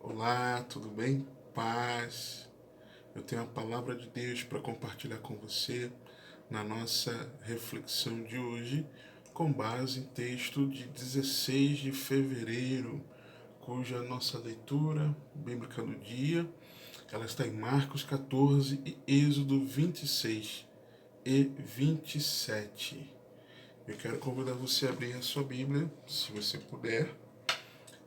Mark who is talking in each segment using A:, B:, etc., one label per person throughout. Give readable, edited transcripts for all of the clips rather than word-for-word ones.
A: Olá, tudo bem? Paz. Eu tenho a palavra de Deus para compartilhar com você na nossa reflexão de hoje, com base em texto de 16 de fevereiro, cuja nossa leitura bíblica do dia, ela está em Marcos 14 e Êxodo 26 e 27. Eu quero convidar você a abrir a sua Bíblia, se você puder,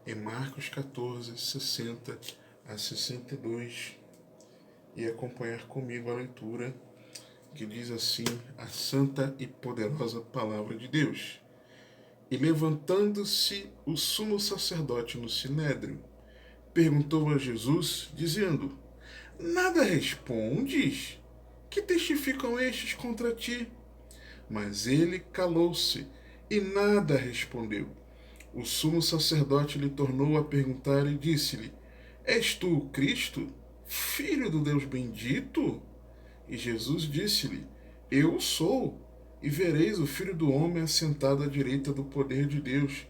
A: em Marcos 14, 60 a 62 e acompanhar comigo a leitura que diz assim a santa e poderosa palavra de Deus. E levantando-se o sumo sacerdote no sinédrio, perguntou a Jesus, dizendo: Nada respondes? Que testificam estes contra ti? Mas ele calou-se e nada respondeu. O sumo sacerdote lhe tornou a perguntar e disse-lhe: És tu o Cristo, filho do Deus bendito? E Jesus disse-lhe: Eu sou. E vereis o Filho do Homem assentado à direita do poder de Deus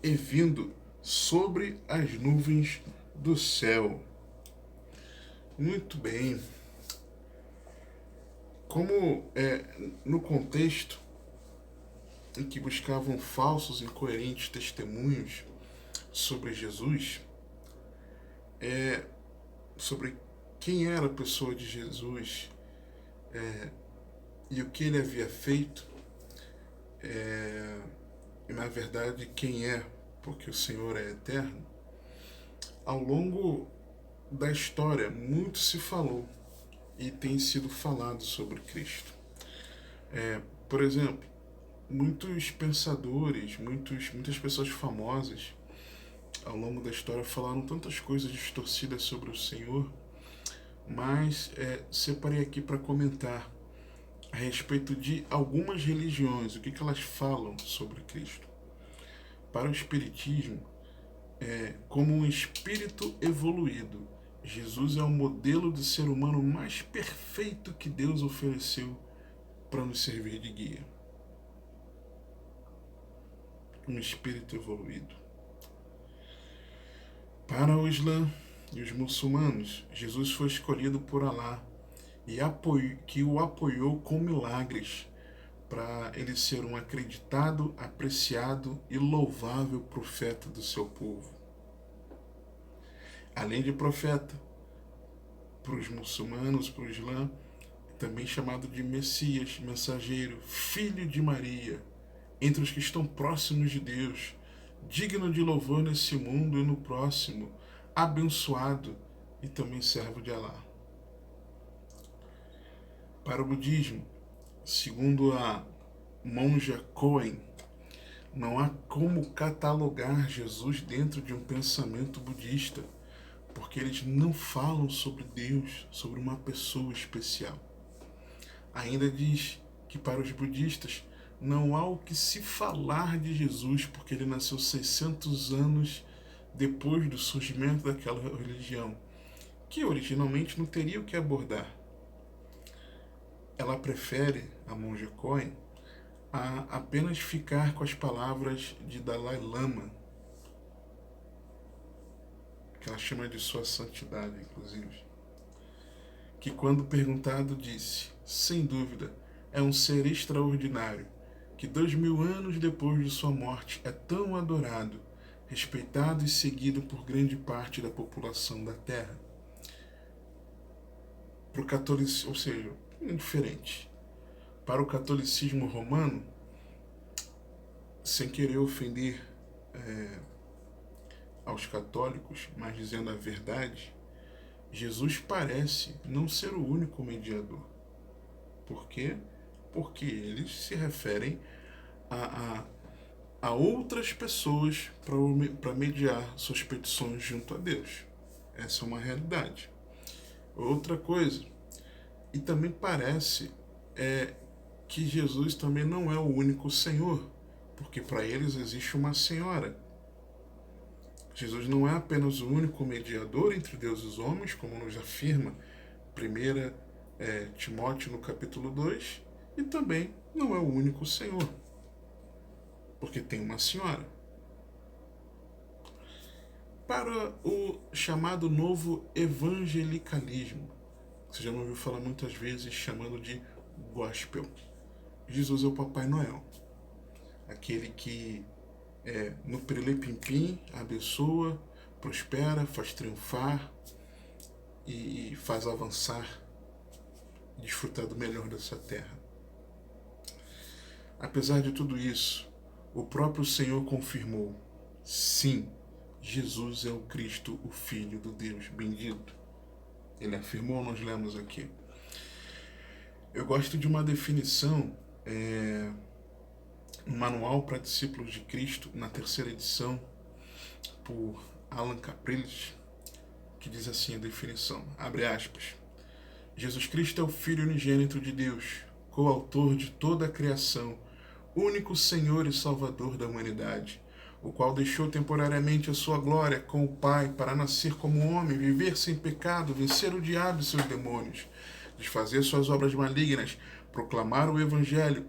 A: e vindo sobre as nuvens do céu. Muito bem. Como no contexto em que buscavam falsos e incoerentes testemunhos sobre Jesus, sobre quem era a pessoa de Jesus e o que ele havia feito, e na verdade quem é, porque o Senhor é eterno, ao longo da história muito se falou e tem sido falado sobre Cristo. Por exemplo, muitos pensadores, muitas pessoas famosas ao longo da história falaram tantas coisas distorcidas sobre o Senhor, mas separei aqui para comentar a respeito de algumas religiões, o que elas falam sobre Cristo. Para o Espiritismo, como um espírito evoluído, Jesus é o modelo de ser humano mais perfeito que Deus ofereceu para nos servir de guia. Um espírito evoluído. Para o Islã e os muçulmanos, Jesus foi escolhido por Alá e que o apoiou com milagres para ele ser um acreditado, apreciado e louvável profeta do seu povo. Além de profeta, para os muçulmanos, para o Islã, também chamado de Messias, mensageiro, filho de Maria, entre os que estão próximos de Deus, digno de louvor nesse mundo e no próximo, abençoado e também servo de Alá. Para o budismo, segundo a monja Coen, não há como catalogar Jesus dentro de um pensamento budista, porque eles não falam sobre Deus, sobre uma pessoa especial. Ainda diz que para os budistas não há o que se falar de Jesus, porque ele nasceu 600 anos depois do surgimento daquela religião, que originalmente não teria o que abordar. Ela prefere, a monja Coen, a apenas ficar com as palavras de Dalai Lama, que ela chama de sua santidade, inclusive, que quando perguntado disse, sem dúvida, é um ser extraordinário, que 2000 anos depois de sua morte é tão adorado, respeitado e seguido por grande parte da população da Terra. Para o catolicismo, ou seja, indiferente. Para o catolicismo romano, sem querer ofender aos católicos, mas dizendo a verdade, Jesus parece não ser o único mediador. Por quê? Porque eles se referem a outras pessoas para mediar suas petições junto a Deus. Essa é uma realidade. Outra coisa, e também parece que Jesus também não é o único Senhor, porque para eles existe uma Senhora. Jesus não é apenas o único mediador entre Deus e os homens, como nos afirma 1 Timóteo no capítulo 2, e também não é o único Senhor, porque tem uma Senhora. para o chamado novo evangelicalismo. Você já me ouviu falar muitas vezes chamando de gospel. Jesus é o Papai Noel, aquele que no Pirelê-Pim-Pim abençoa, prospera, faz triunfar e faz avançar e desfrutar do melhor dessa terra. Apesar de tudo isso, o próprio Senhor confirmou: sim, Jesus é o Cristo, o Filho do Deus bendito. Ele afirmou, nós lemos aqui. Eu gosto de uma definição, um manual para discípulos de Cristo, na 3ª edição, por Alan Capriles, que diz assim a definição, abre aspas: Jesus Cristo é o Filho unigênito de Deus, coautor de toda a criação, único Senhor e Salvador da humanidade, o qual deixou temporariamente a sua glória com o Pai para nascer como homem, viver sem pecado, vencer o diabo e seus demônios, desfazer suas obras malignas, proclamar o Evangelho,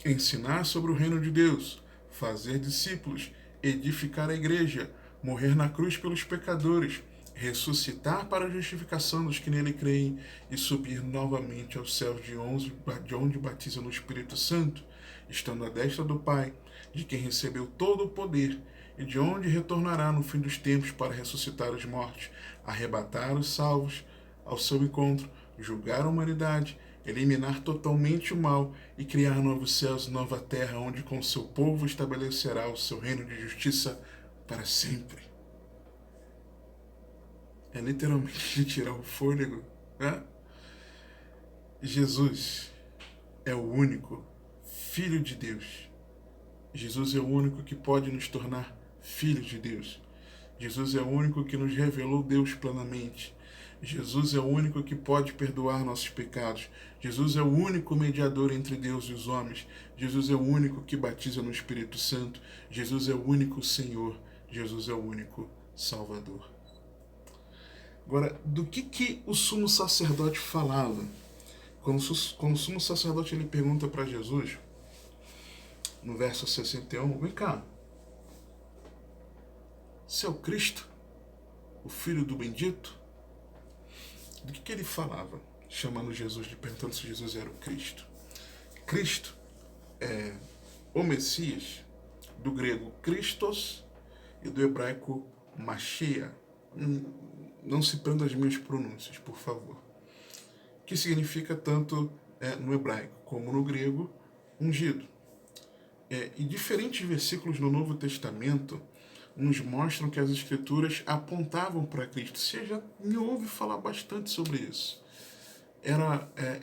A: ensinar sobre o reino de Deus, fazer discípulos, edificar a igreja, morrer na cruz pelos pecadores, ressuscitar para a justificação dos que nele creem e subir novamente aos céus de onde batiza no Espírito Santo, estando à destra do Pai, de quem recebeu todo o poder, e de onde retornará no fim dos tempos para ressuscitar os mortos, arrebatar os salvos ao seu encontro, julgar a humanidade, eliminar totalmente o mal e criar novos céus e nova terra, onde com seu povo estabelecerá o seu reino de justiça para sempre. É literalmente de tirar o fôlego, né? Jesus é o único Filho de Deus. Jesus é o único que pode nos tornar filhos de Deus. Jesus é o único que nos revelou Deus plenamente. Jesus é o único que pode perdoar nossos pecados. Jesus é o único mediador entre Deus e os homens. Jesus é o único que batiza no Espírito Santo. Jesus é o único Senhor. Jesus é o único Salvador. Agora, do que o sumo sacerdote falava? Quando o sumo sacerdote ele pergunta para Jesus, no verso 61, vem cá, você é o Cristo, o Filho do Bendito? Do que ele falava, chamando Jesus, perguntando se Jesus era o Cristo? Cristo é o Messias, do grego Christos e do hebraico Mashiach. Não se prenda as minhas pronúncias, por favor. Que significa tanto no hebraico como no grego, ungido. E diferentes versículos no Novo Testamento nos mostram que as Escrituras apontavam para Cristo. Você já me ouve falar bastante sobre isso.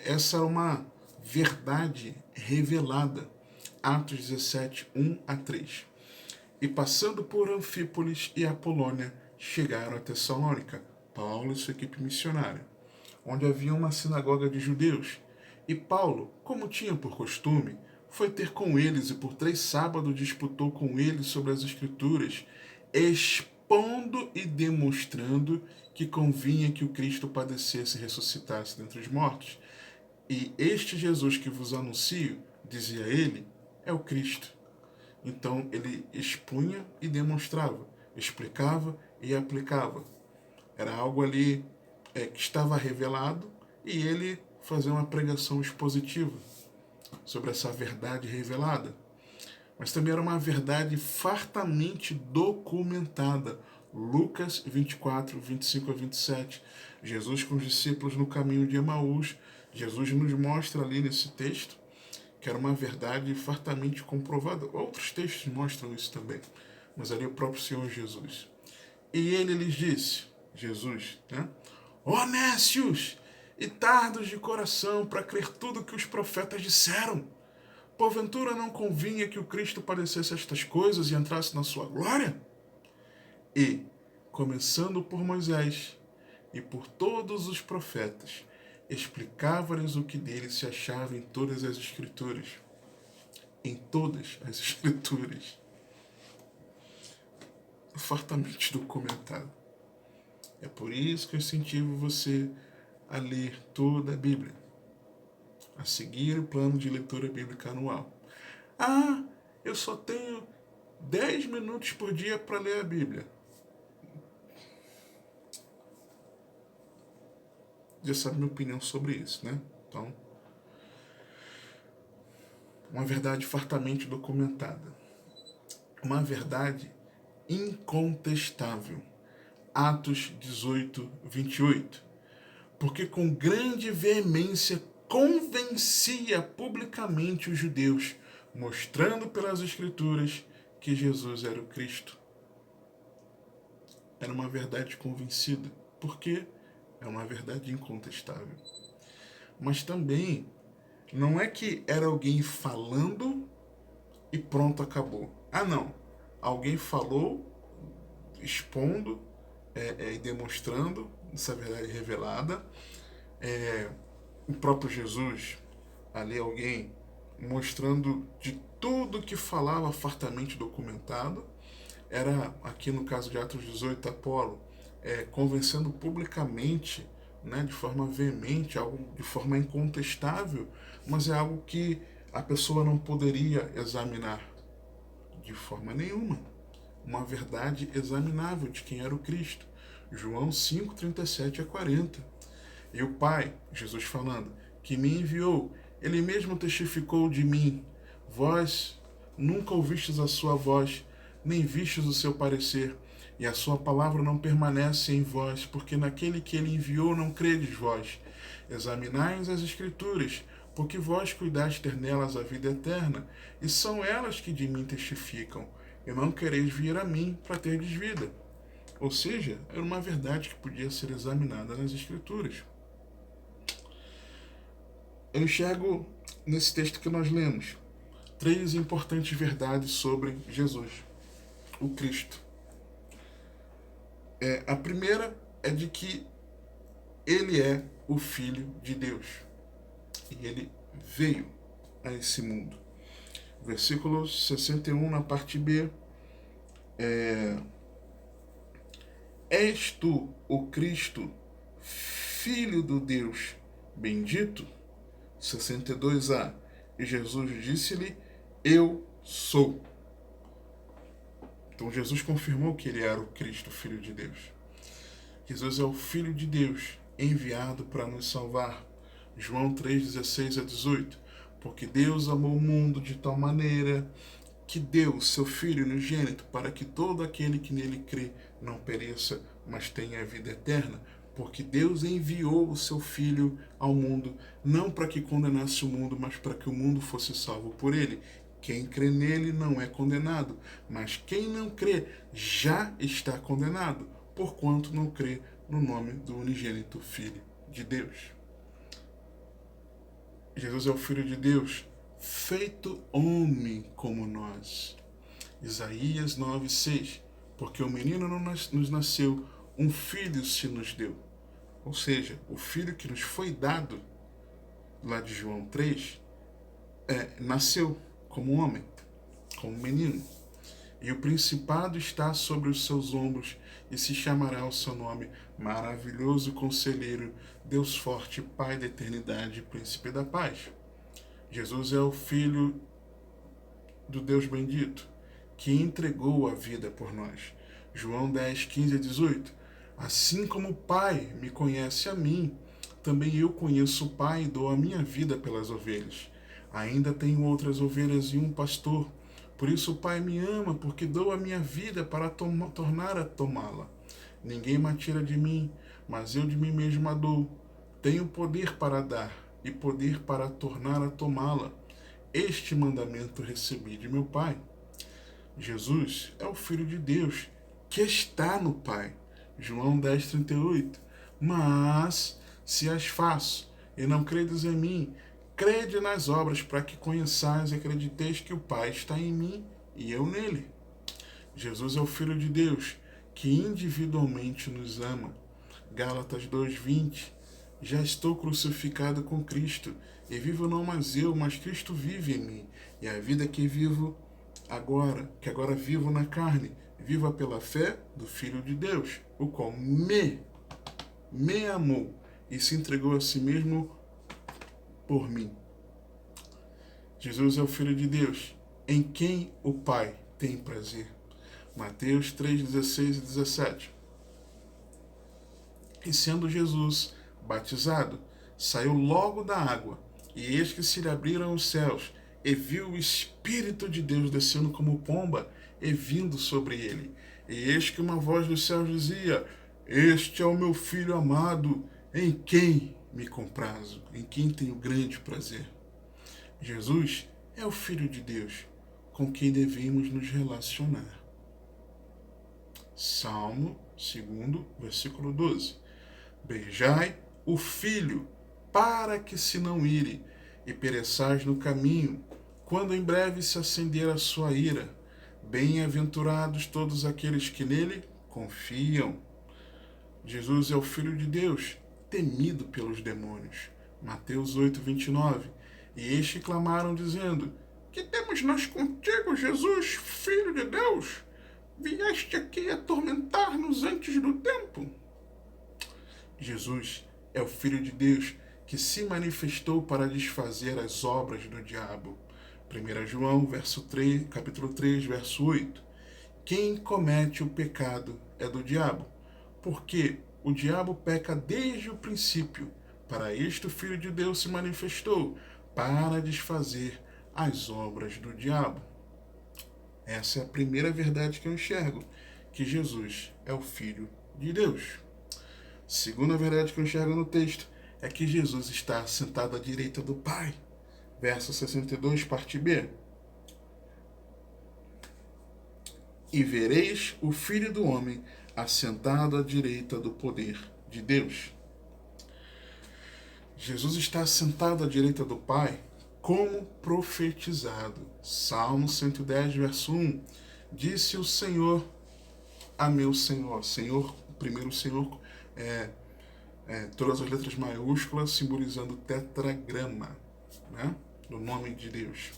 A: Essa era uma verdade revelada. Atos 17, 1 a 3. E passando por Anfípolis e Apolônia, chegaram a Tessalônica, Paulo e sua equipe missionária, onde havia uma sinagoga de judeus. E Paulo, como tinha por costume, foi ter com eles e por 3 sábados disputou com eles sobre as Escrituras, expondo e demonstrando que convinha que o Cristo padecesse e ressuscitasse dentre os mortos. E este Jesus que vos anuncio, dizia ele, é o Cristo. Então ele expunha e demonstrava, explicava e aplicava. Era algo ali que estava revelado e ele fazia uma pregação expositiva sobre essa verdade revelada. Mas também era uma verdade fartamente documentada. Lucas 24, 25 a 27. Jesus com os discípulos no caminho de Emaús. Jesus nos mostra ali nesse texto que era uma verdade fartamente comprovada. Outros textos mostram isso também, mas ali o próprio Senhor Jesus. E ele lhes disse, Jesus, né? Ó nécios e tardos de coração para crer tudo que os profetas disseram. Porventura não convinha que o Cristo padecesse estas coisas e entrasse na sua glória? E, começando por Moisés e por todos os profetas, explicava-lhes o que dele se achava em todas as Escrituras. Em todas as Escrituras. Fartamente documentado. É por isso que eu incentivo você a ler toda a Bíblia, a seguir o plano de leitura bíblica anual. Ah, eu só tenho 10 minutos por dia para ler a Bíblia. já sabe minha opinião sobre isso, né? Então, uma verdade fartamente documentada. Uma verdade incontestável. Atos 18, 28. Porque com grande veemência convencia publicamente os judeus, mostrando pelas Escrituras que Jesus era o Cristo. Era uma verdade convencida, porque é uma verdade incontestável. Mas também não é que era alguém falando e pronto, acabou. Ah, não. Alguém falou, expondo e demonstrando essa verdade revelada. O próprio Jesus, ali alguém mostrando de tudo que falava fartamente documentado. Era, aqui no caso de Atos 18, Apolo, convencendo publicamente, né, de forma veemente, algo de forma incontestável, mas é algo que a pessoa não poderia examinar de forma nenhuma. Uma verdade examinável de quem era o Cristo. João 5, 37 a 40. E o Pai, Jesus falando, que me enviou, ele mesmo testificou de mim. Vós nunca ouvistes a sua voz, nem vistes o seu parecer, e a sua palavra não permanece em vós, porque naquele que ele enviou não credes vós. Examinai as Escrituras, porque vós cuidais ter nelas a vida eterna, e são elas que de mim testificam, e não quereis vir a mim para terdes vida. Ou seja, era uma verdade que podia ser examinada nas Escrituras. Eu enxergo nesse texto que nós lemos 3 importantes verdades sobre Jesus, o Cristo. A primeira é de que ele é o Filho de Deus. E ele veio a esse mundo. Versículo 61, na parte B. És tu o Cristo, Filho do Deus bendito? 62a. E Jesus disse-lhe, eu sou. Então Jesus confirmou que ele era o Cristo, Filho de Deus. Jesus é o Filho de Deus, enviado para nos salvar. João 3, 16 a 18. Porque Deus amou o mundo de tal maneira que deu o seu Filho unigênito para que todo aquele que nele crê não pereça, mas tenha a vida eterna. Porque Deus enviou o seu Filho ao mundo, não para que condenasse o mundo, mas para que o mundo fosse salvo por ele. Quem crê nele não é condenado, mas quem não crê já está condenado, porquanto não crê no nome do unigênito Filho de Deus. Jesus é o Filho de Deus, feito homem como nós. Isaías 9:6. Porque o menino nos nasceu, um filho se nos deu. Ou seja, o filho que nos foi dado, lá de João 3, nasceu como homem, como menino. E o principado está sobre os seus ombros, e se chamará o seu nome Maravilhoso Conselheiro, Deus Forte, Pai da Eternidade, Príncipe da Paz. Jesus é o Filho do Deus bendito, que entregou a vida por nós. João 10, 15 a 18. Assim como o Pai me conhece a mim, também eu conheço o Pai e dou a minha vida pelas ovelhas. Ainda tenho outras ovelhas e um pastor. Por isso o Pai me ama, porque dou a minha vida para tornar a tomá-la. Ninguém me tira de mim, mas eu de mim mesmo a dou. Tenho poder para dar e poder para tornar a tomá-la. Este mandamento recebi de meu Pai. Jesus é o Filho de Deus, que está no Pai. João 10, 38. Mas, se as faço e não credes em mim, crede nas obras, para que conheçais e acrediteis que o Pai está em mim e eu nele. Jesus é o Filho de Deus, que individualmente nos ama. Gálatas 2:20. Já estou crucificado com Cristo, e vivo não mais eu, mas Cristo vive em mim. E a vida que agora vivo na carne, viva pela fé do Filho de Deus, o qual me amou e se entregou a si mesmo por mim. Jesus é o Filho de Deus, em quem o Pai tem prazer. Mateus 3, 16 e 17. E sendo Jesus batizado, saiu logo da água, e eis que se lhe abriram os céus, e viu o Espírito de Deus descendo como pomba e vindo sobre ele. E eis que uma voz dos céus dizia: Este é o meu Filho amado, em quem me comprazo, em quem tenho grande prazer. Jesus é o Filho de Deus, com quem devemos nos relacionar. Salmo 2, versículo 12. Beijai o Filho, para que se não ire, e pereçais no caminho, quando em breve se acender a sua ira. Bem-aventurados todos aqueles que nele confiam. Jesus é o Filho de Deus, temido pelos demônios. Mateus 8, 29. E estes clamaram, dizendo: Que temos nós contigo, Jesus, Filho de Deus? Vieste aqui atormentar-nos antes do tempo? Jesus é o Filho de Deus que se manifestou para desfazer as obras do diabo. 1 João, capítulo 3, verso 8. Quem comete o pecado é do diabo, porque o diabo peca desde o princípio. Para isto o Filho de Deus se manifestou, para desfazer as obras do diabo. Essa é a primeira verdade que eu enxergo, que Jesus é o Filho de Deus. Segunda verdade que eu enxergo no texto é que Jesus está sentado à direita do Pai. Verso 62, parte B. E vereis o Filho do Homem assentado à direita do poder de Deus. Jesus está sentado à direita do Pai como profetizado. Salmo 110, verso 1. Disse o Senhor a meu Senhor. Senhor, o primeiro Senhor todas as letras maiúsculas, simbolizando o tetragrama, né, do nome de Deus.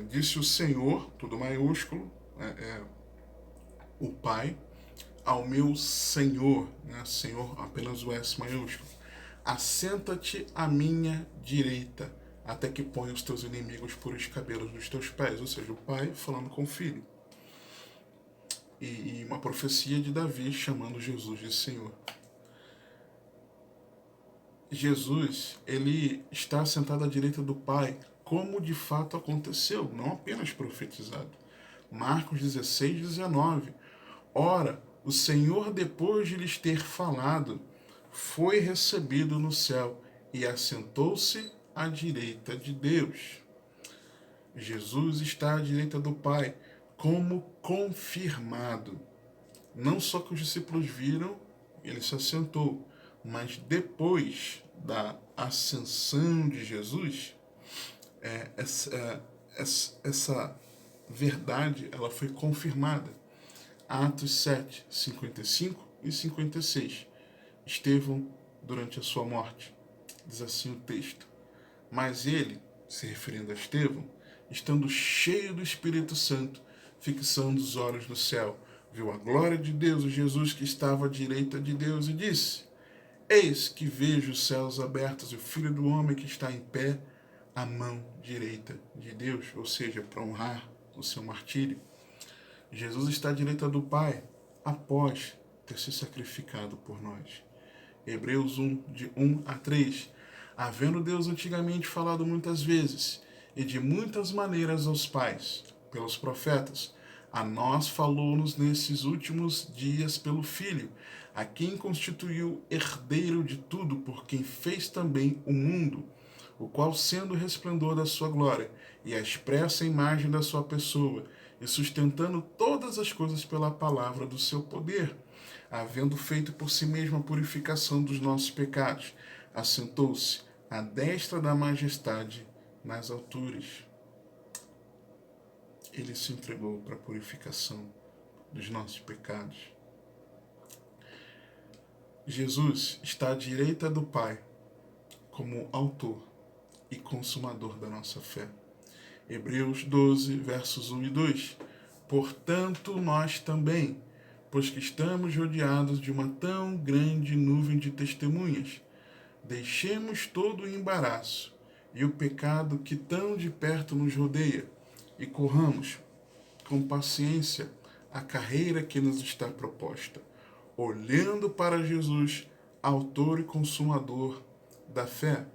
A: Disse o Senhor, tudo maiúsculo, o Pai, ao meu Senhor, né, Senhor apenas o S maiúsculo: assenta-te à minha direita, até que ponha os teus inimigos por escabelos dos teus pés. Ou seja, o Pai falando com o Filho. E uma profecia de Davi chamando Jesus de Senhor. Jesus, ele está sentado à direita do Pai, como de fato aconteceu, não apenas profetizado. Marcos 16, 19. Ora, o Senhor, depois de lhes ter falado, foi recebido no céu e assentou-se à direita de Deus. Jesus está à direita do Pai, como confirmado. Não só que os discípulos viram, ele se assentou, mas depois da ascensão de Jesus, essa verdade ela foi confirmada. Atos 7, 55 e 56. Estevão, durante a sua morte, diz assim o texto: Mas ele, se referindo a Estevão, estando cheio do Espírito Santo, fixando os olhos no céu, viu a glória de Deus, o Jesus que estava à direita de Deus, e disse: Eis que vejo os céus abertos e o Filho do Homem que está em pé à mão direita de Deus, ou seja, para honrar o seu martírio. Jesus está à direita do Pai após ter se sacrificado por nós. Hebreus 1, de 1 a 3. Havendo Deus antigamente falado muitas vezes e de muitas maneiras aos pais, pelos profetas, a nós falou-nos nesses últimos dias pelo Filho, a quem constituiu herdeiro de tudo, por quem fez também o mundo, o qual, sendo o resplendor da sua glória e a expressa imagem da sua pessoa, e sustentando todas as coisas pela palavra do seu poder, havendo feito por si mesmo a purificação dos nossos pecados, assentou-se à destra da majestade nas alturas. Ele se entregou para a purificação dos nossos pecados. Jesus está à direita do Pai como autor e consumador da nossa fé. Hebreus 12, versos 1 e 2. Portanto, nós também, pois que estamos rodeados de uma tão grande nuvem de testemunhas, deixemos todo o embaraço e o pecado que tão de perto nos rodeia, e corramos com paciência a carreira que nos está proposta, olhando para Jesus, autor e consumador da fé,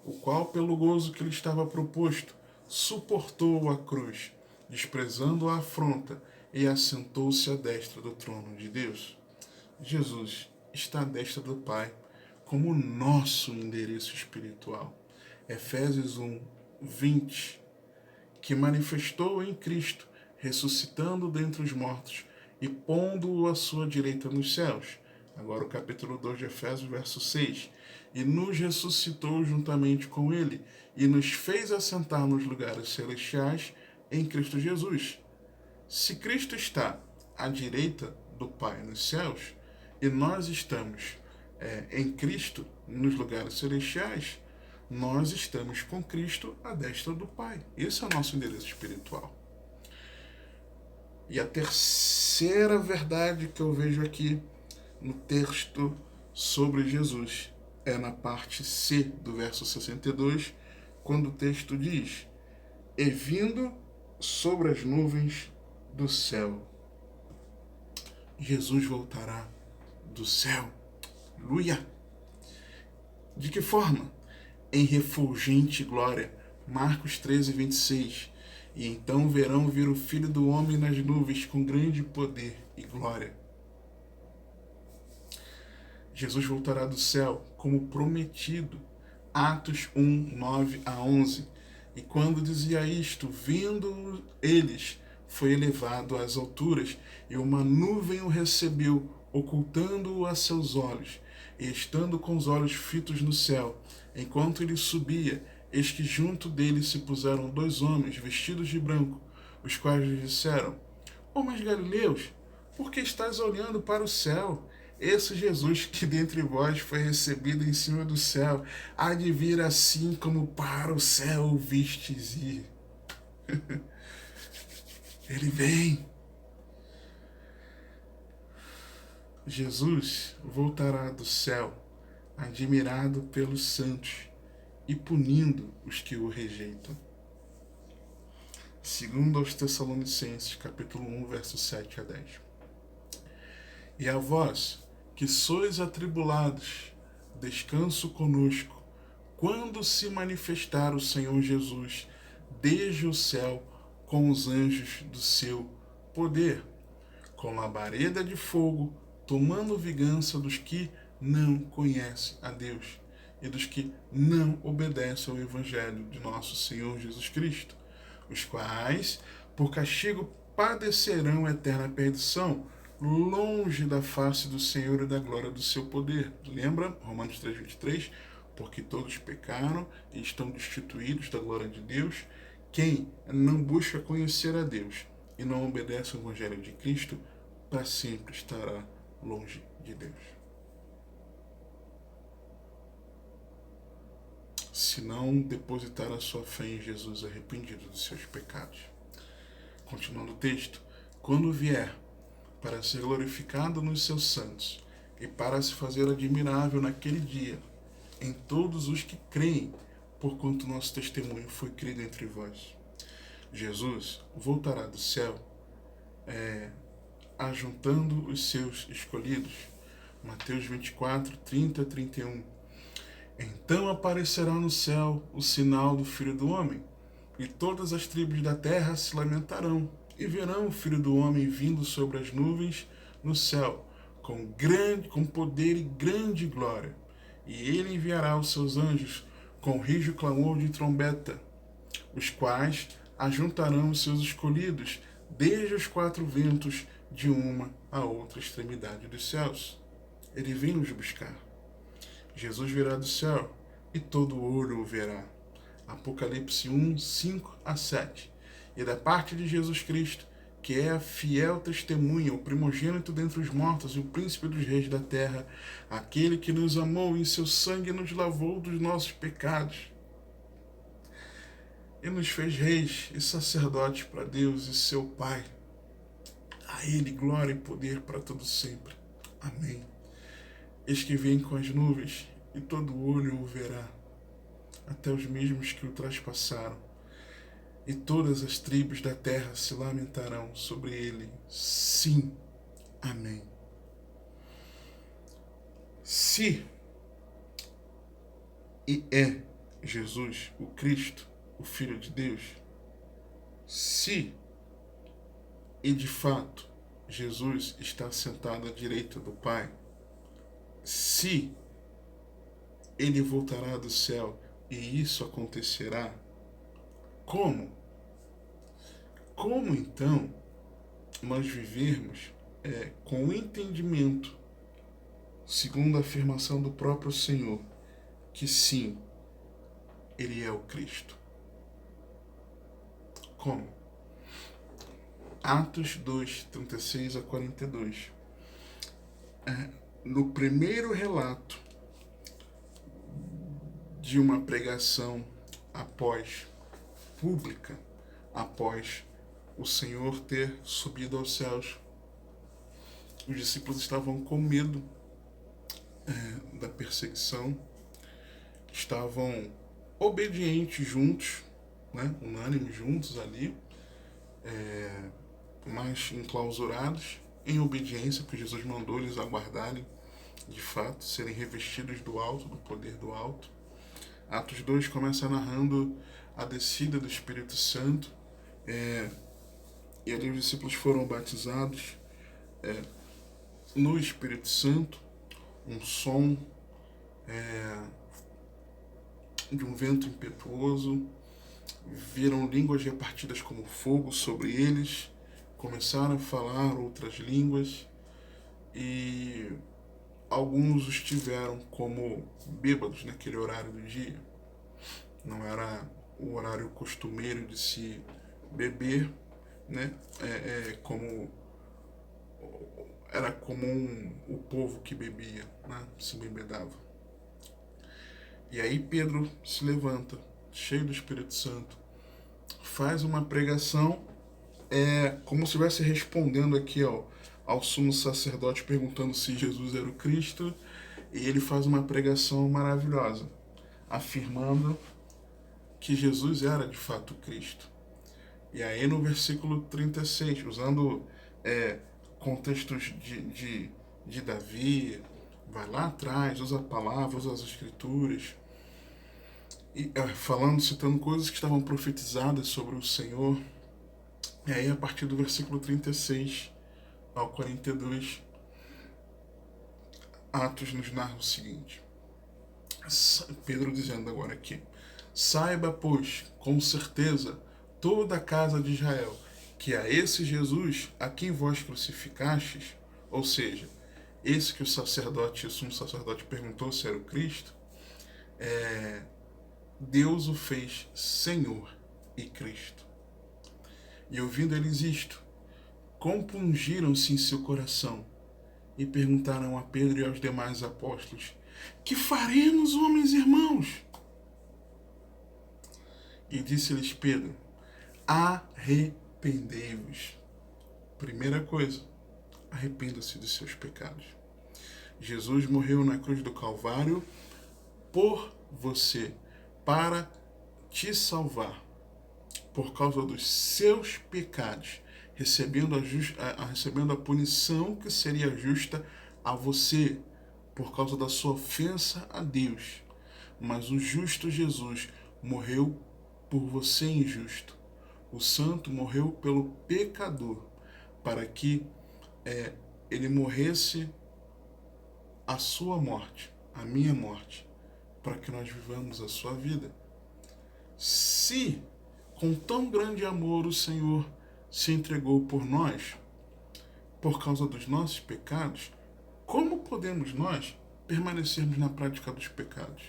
A: o qual, pelo gozo que lhe estava proposto, suportou a cruz, desprezando a afronta, e assentou-se à destra do trono de Deus. Jesus está à destra do Pai como nosso endereço espiritual. Efésios 1, 20, que manifestou em Cristo, ressuscitando dentre os mortos e pondo-o à sua direita nos céus. Agora o capítulo 2 de Efésios, verso 6. E nos ressuscitou juntamente com ele, e nos fez assentar nos lugares celestiais em Cristo Jesus. Se Cristo está à direita do Pai nos céus, e nós estamos em Cristo nos lugares celestiais, nós estamos com Cristo à destra do Pai. Esse é o nosso endereço espiritual. E a terceira verdade que eu vejo aqui no texto sobre Jesus é na parte C do verso 62, quando o texto diz: e vindo sobre as nuvens do céu. Jesus voltará do céu. Aleluia! De que forma? Em refulgente glória. Marcos 13, 26. E então verão vir o Filho do Homem nas nuvens com grande poder e glória. Jesus voltará do céu como prometido. Atos 1, 9 a 11. E quando dizia isto, vindo eles, foi elevado às alturas, e uma nuvem o recebeu, ocultando-o a seus olhos. E estando com os olhos fitos no céu, enquanto ele subia, eis que junto dele se puseram 2 homens vestidos de branco, os quais lhe disseram: Homens galileus, por que estáis olhando para o céu? Esse Jesus que dentre vós foi recebido em cima do céu, há de vir assim como para o céu o vistes ir. Ele vem. Jesus voltará do céu, admirado pelos santos e punindo os que o rejeitam. Segundo aos Tessalonicenses, capítulo 1, versos 7 a 10. E a vós, que sois atribulados, descanso conosco, quando se manifestar o Senhor Jesus desde o céu com os anjos do seu poder, com labareda de fogo, tomando vingança dos que não conhecem a Deus e dos que não obedecem ao Evangelho de nosso Senhor Jesus Cristo, os quais, por castigo, padecerão eterna perdição, longe da face do Senhor e da glória do seu poder. Lembra? Romanos 3:23, porque todos pecaram e estão destituídos da glória de Deus. Quem não busca conhecer a Deus e não obedece ao Evangelho de Cristo, para sempre estará longe de Deus. Se não depositar a sua fé em Jesus arrependido dos seus pecados. Continuando o texto, quando vier para ser glorificado nos seus santos e para se fazer admirável naquele dia em todos os que creem, porquanto nosso testemunho foi crido entre vós. Jesus voltará do céu ajuntando os seus escolhidos. Mateus 24, 30 a 31. Então aparecerá no céu o sinal do Filho do Homem, e todas as tribos da terra se lamentarão, e verão o Filho do Homem vindo sobre as nuvens no céu, com poder e grande glória. E ele enviará os seus anjos com rijo clamor de trombeta, os quais ajuntarão os seus escolhidos desde os 4 ventos, de uma a outra extremidade dos céus. Ele vem nos buscar. Jesus virá do céu e todo olho o verá. Apocalipse 1, 5 a 7. E da parte de Jesus Cristo, que é a fiel testemunha, o primogênito dentre os mortos e o príncipe dos reis da terra, aquele que nos amou e em seu sangue nos lavou dos nossos pecados e nos fez reis e sacerdotes para Deus e seu Pai. A ele glória e poder para todo sempre. Amém. Eis que vem com as nuvens, e todo olho o verá, até os mesmos que o traspassaram, e todas as tribos da terra se lamentarão sobre ele. Sim. Amém. Se e é Jesus, o Cristo, o Filho de Deus, se e de fato Jesus está sentado à direita do Pai, se ele voltará do céu e isso acontecerá, como? Como então nós vivermos com o entendimento, segundo a afirmação do próprio Senhor, que sim, ele é o Cristo? Como? Atos 2, 36 a 42. No primeiro relato de uma pregação pública, após o Senhor ter subido aos céus, os discípulos estavam com medo da perseguição, estavam obedientes juntos, né, unânimes juntos ali, mas enclausurados em obediência, porque Jesus mandou eles aguardarem, de fato, serem revestidos do alto, do poder do alto. Atos 2 começa narrando a descida do Espírito Santo, e ali os discípulos foram batizados no Espírito Santo, um som de um vento impetuoso, viram línguas repartidas como fogo sobre eles, começaram a falar outras línguas, e alguns os tiveram como bêbados naquele horário do dia. Não era o horário costumeiro de se beber, né? Como era comum o povo que bebia, né? Se bebedava. E aí Pedro se levanta, cheio do Espírito Santo, faz uma pregação, como se estivesse respondendo aqui ao sumo sacerdote, perguntando se Jesus era o Cristo, e ele faz uma pregação maravilhosa, afirmando que Jesus era de fato o Cristo. E aí no versículo 36, usando contextos de Davi, vai lá atrás, usa a palavra, usa as escrituras, e citando coisas que estavam profetizadas sobre o Senhor. E aí a partir do versículo 36 ao 42, Atos nos narra o seguinte, Pedro dizendo agora aqui: saiba, pois, com certeza, toda a casa de Israel, que a esse Jesus a quem vós crucificastes, ou seja, esse que o sumo sacerdote perguntou se era o Cristo, Deus o fez Senhor e Cristo. E ouvindo eles isto, compungiram-se em seu coração e perguntaram a Pedro e aos demais apóstolos: que faremos, homens irmãos? E disse-lhes Pedro: arrependei-vos. Primeira coisa, arrependa-se dos seus pecados. Jesus morreu na cruz do Calvário por você, para te salvar, por causa dos seus pecados, recebendo a punição que seria justa a você, por causa da sua ofensa a Deus. Mas o justo Jesus morreu por você, injusto. O santo morreu pelo pecador, para que ele morresse a sua morte, a minha morte, para que nós vivamos a sua vida. Se com tão grande amor o Senhor se entregou por nós, por causa dos nossos pecados, como podemos nós permanecermos na prática dos pecados?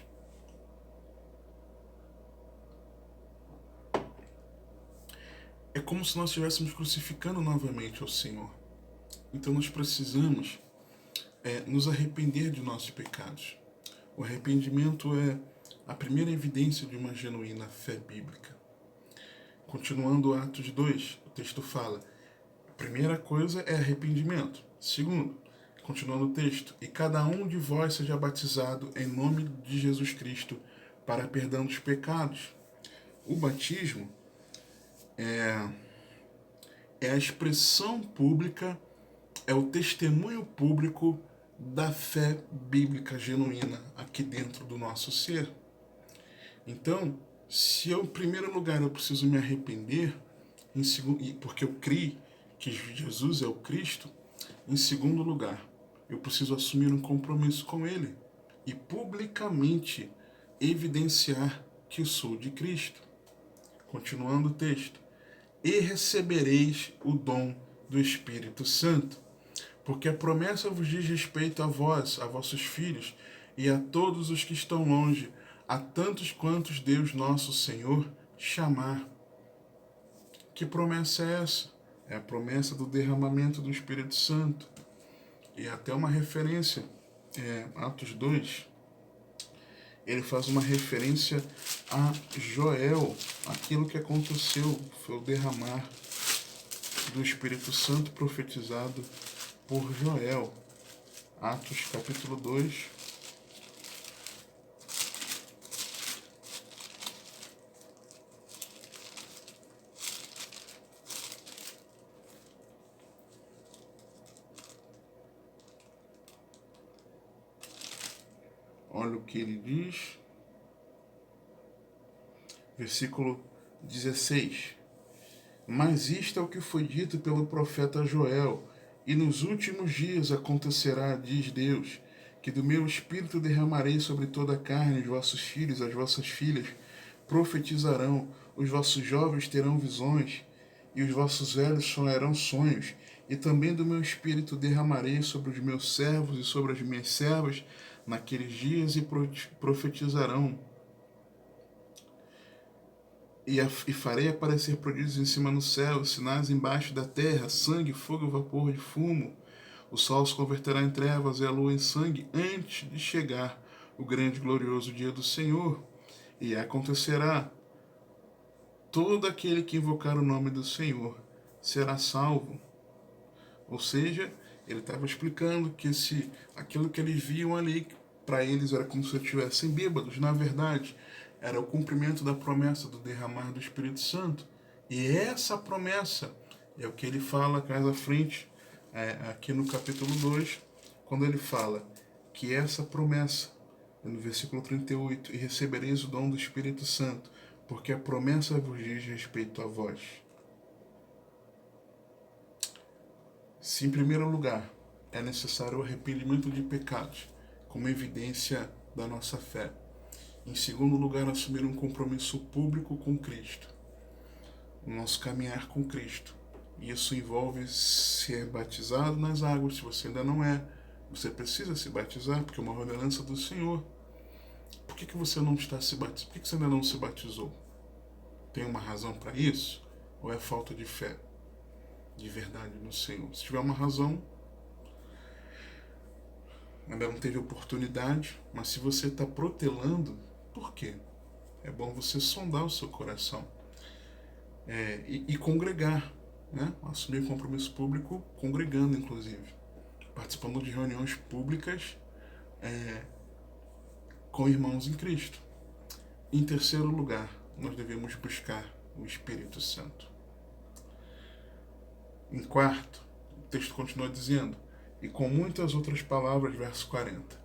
A: É como se nós estivéssemos crucificando novamente ao Senhor. Então nós precisamos nos arrepender de nossos pecados. O arrependimento é a primeira evidência de uma genuína fé bíblica. Continuando Atos 2, o texto fala: a primeira coisa é arrependimento. Segundo, continuando o texto: e cada um de vós seja batizado em nome de Jesus Cristo para perdão dos pecados. O batismo é a expressão pública, é o testemunho público da fé bíblica genuína aqui dentro do nosso ser. Então, se eu, em primeiro lugar, eu preciso me arrepender, porque eu criei que Jesus é o Cristo, em segundo lugar, eu preciso assumir um compromisso com Ele e publicamente evidenciar que sou de Cristo. Continuando o texto. E recebereis o dom do Espírito Santo, porque a promessa vos diz respeito a vós, a vossos filhos, e a todos os que estão longe, a tantos quantos Deus nosso Senhor chamar. Que promessa é essa? É a promessa do derramamento do Espírito Santo. E até uma referência, Atos 2, ele faz uma referência a Joel, aquilo que aconteceu, foi o derramar do Espírito Santo profetizado por Joel. Atos capítulo 2. Olha o que ele diz. Versículo 16. Mas isto é o que foi dito pelo profeta Joel. E nos últimos dias acontecerá, diz Deus, que do meu espírito derramarei sobre toda a carne, os vossos filhos, as vossas filhas profetizarão, os vossos jovens terão visões, e os vossos velhos sonharão sonhos, e também do meu espírito derramarei sobre os meus servos e sobre as minhas servas naqueles dias, e profetizarão. E farei aparecer prodígios em cima no céu, sinais embaixo da terra, sangue, fogo e vapor de fumo. O sol se converterá em trevas e a lua em sangue antes de chegar o grande e glorioso dia do Senhor. E acontecerá, todo aquele que invocar o nome do Senhor será salvo. Ou seja, ele estava explicando que aquilo que eles viam ali, para eles era como se estivessem bêbados. Na verdade, era o cumprimento da promessa do derramar do Espírito Santo. E essa promessa é o que ele fala mais à frente, aqui no capítulo 2, quando ele fala que essa promessa, no versículo 38, e recebereis o dom do Espírito Santo, porque a promessa vos diz respeito a vós. Se em primeiro lugar é necessário o arrependimento de pecados, como evidência da nossa fé. Em segundo lugar, assumir um compromisso público com Cristo. O nosso caminhar com Cristo. Isso envolve ser batizado nas águas. Se você ainda não é, você precisa se batizar, porque é uma ordenança do Senhor. Por que você não está se batizando? Por que você ainda não se batizou? Tem uma razão para isso? Ou é falta de fé, de verdade no Senhor? Se tiver uma razão, ainda não teve oportunidade, mas se você está protelando, por quê? É bom você sondar o seu coração e congregar, né? Assumir compromisso público, congregando inclusive, participando de reuniões públicas com irmãos em Cristo. Em terceiro lugar, nós devemos buscar o Espírito Santo. Em quarto, o texto continua dizendo, e com muitas outras palavras, verso 40,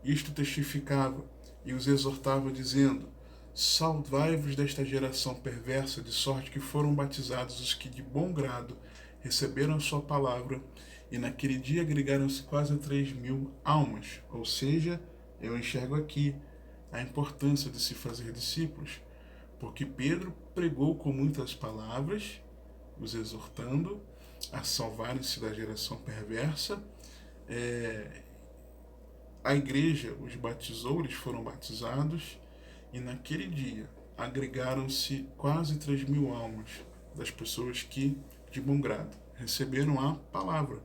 A: isto testificava e os exortava, dizendo, salvai-vos desta geração perversa, de sorte que foram batizados os que de bom grado receberam a sua palavra, e naquele dia agregaram-se quase 3.000 almas. Ou seja, eu enxergo aqui a importância de se fazer discípulos, porque Pedro pregou com muitas palavras, os exortando a salvarem-se da geração perversa. A igreja os batizou, eles foram batizados, e naquele dia agregaram-se quase 3.000 almas das pessoas que, de bom grado, receberam a palavra,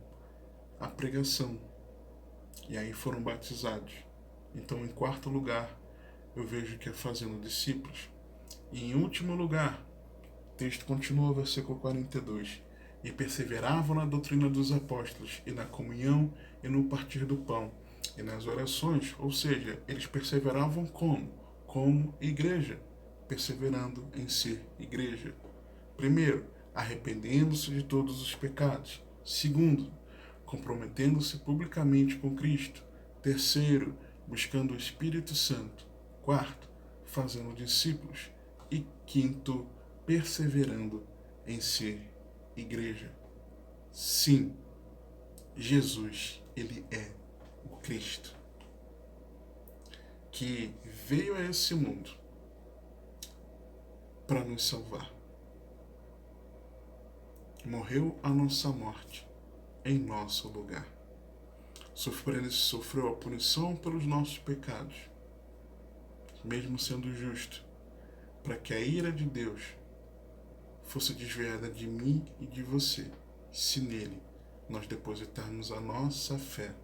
A: a pregação, e aí foram batizados. Então, em quarto lugar, eu vejo que é fazendo discípulos. E em último lugar, o texto continua, versículo 42, e perseveravam na doutrina dos apóstolos, e na comunhão, e no partir do pão, e nas orações. Ou seja, eles perseveravam como igreja, perseverando em ser igreja. Primeiro, arrependendo-se de todos os pecados. Segundo, comprometendo-se publicamente com Cristo. Terceiro, buscando o Espírito Santo. Quarto, fazendo discípulos. E quinto, perseverando em ser igreja. Sim, Jesus, ele é o Cristo, que veio a esse mundo para nos salvar. Morreu a nossa morte em nosso lugar. Sofreu a punição pelos nossos pecados, mesmo sendo justo, para que a ira de Deus fosse desviada de mim e de você, se nele nós depositarmos a nossa fé,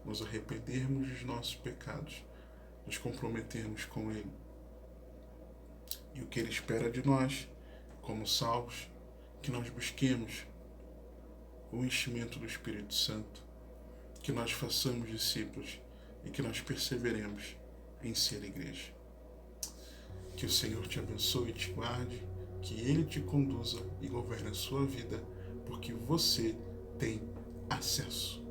A: nos arrependermos dos nossos pecados, nos comprometermos com ele. E o que ele espera de nós, como salvos, que nós busquemos o enchimento do Espírito Santo, que nós façamos discípulos e que nós perseveremos em ser igreja. Que o Senhor te abençoe e te guarde, que ele te conduza e governe a sua vida, porque você tem acesso.